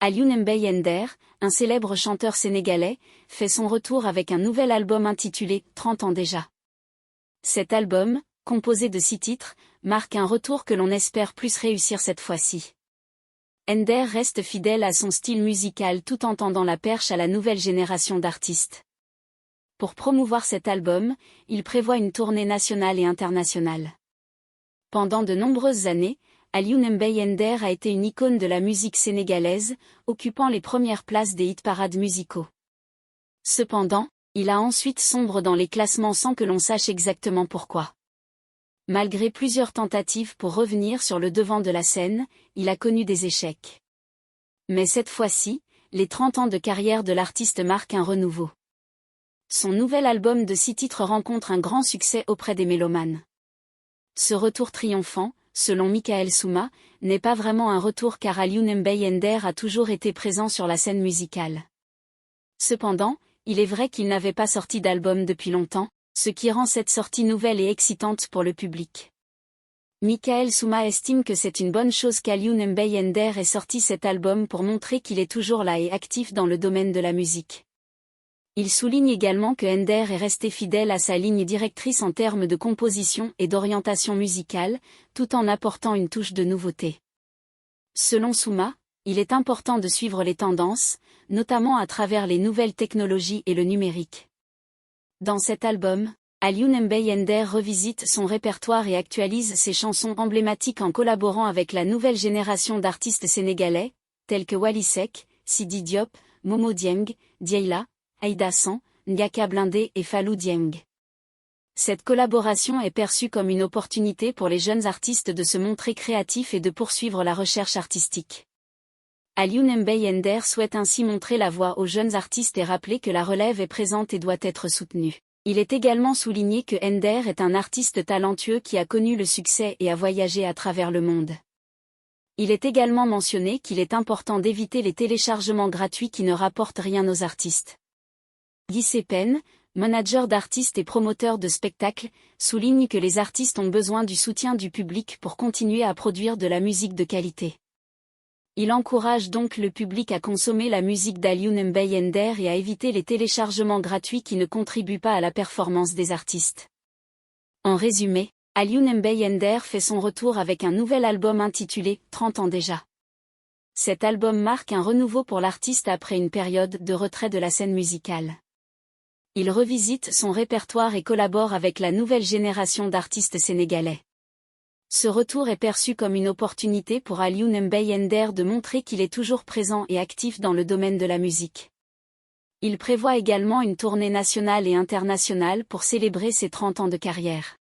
Alioune Mbaye Nder, un célèbre chanteur sénégalais, fait son retour avec un nouvel album intitulé « 30 ans déjà ». Cet album, composé de 6 titres, marque un retour que l'on espère plus réussir cette fois-ci. Nder reste fidèle à son style musical tout en tendant la perche à la nouvelle génération d'artistes. Pour promouvoir cet album, il prévoit une tournée nationale et internationale. Pendant de nombreuses années, Alioune Mbaye Nder a été une icône de la musique sénégalaise, occupant les premières places des hit-parades musicaux. Cependant, il a ensuite sombré dans les classements sans que l'on sache exactement pourquoi. Malgré plusieurs tentatives pour revenir sur le devant de la scène, il a connu des échecs. Mais cette fois-ci, les 30 ans de carrière de l'artiste marquent un renouveau. Son nouvel album de 6 titres rencontre un grand succès auprès des mélomanes. Ce retour triomphant, selon Michael Souma, n'est pas vraiment un retour car Alioune Mbaye Nder a toujours été présent sur la scène musicale. Cependant, il est vrai qu'il n'avait pas sorti d'album depuis longtemps, ce qui rend cette sortie nouvelle et excitante pour le public. Michael Souma estime que c'est une bonne chose qu'Alioune Mbaye Nder ait sorti cet album pour montrer qu'il est toujours là et actif dans le domaine de la musique. Il souligne également que Nder est resté fidèle à sa ligne directrice en termes de composition et d'orientation musicale, tout en apportant une touche de nouveauté. Selon Souma, il est important de suivre les tendances, notamment à travers les nouvelles technologies et le numérique. Dans cet album, Alioune Mbaye Nder revisite son répertoire et actualise ses chansons emblématiques en collaborant avec la nouvelle génération d'artistes sénégalais, tels que Wally Seck, Sidi Diop, Momo Dieng, Dieyla, Aïda Samb, Ngaaka Blindé et Fallou Dieng. Cette collaboration est perçue comme une opportunité pour les jeunes artistes de se montrer créatifs et de poursuivre la recherche artistique. Alioune Mbaye Nder souhaite ainsi montrer la voie aux jeunes artistes et rappeler que la relève est présente et doit être soutenue. Il est également souligné que Nder est un artiste talentueux qui a connu le succès et a voyagé à travers le monde. Il est également mentionné qu'il est important d'éviter les téléchargements gratuits qui ne rapportent rien aux artistes. Guy Sepen, manager d'artistes et promoteur de spectacles, souligne que les artistes ont besoin du soutien du public pour continuer à produire de la musique de qualité. Il encourage donc le public à consommer la musique d'Alioune Mbaye Nder et à éviter les téléchargements gratuits qui ne contribuent pas à la performance des artistes. En résumé, Alioune Mbaye Nder fait son retour avec un nouvel album intitulé « 30 ans déjà ». Cet album marque un renouveau pour l'artiste après une période de retrait de la scène musicale. Il revisite son répertoire et collabore avec la nouvelle génération d'artistes sénégalais. Ce retour est perçu comme une opportunité pour Alioune Mbaye Nder de montrer qu'il est toujours présent et actif dans le domaine de la musique. Il prévoit également une tournée nationale et internationale pour célébrer ses 30 ans de carrière.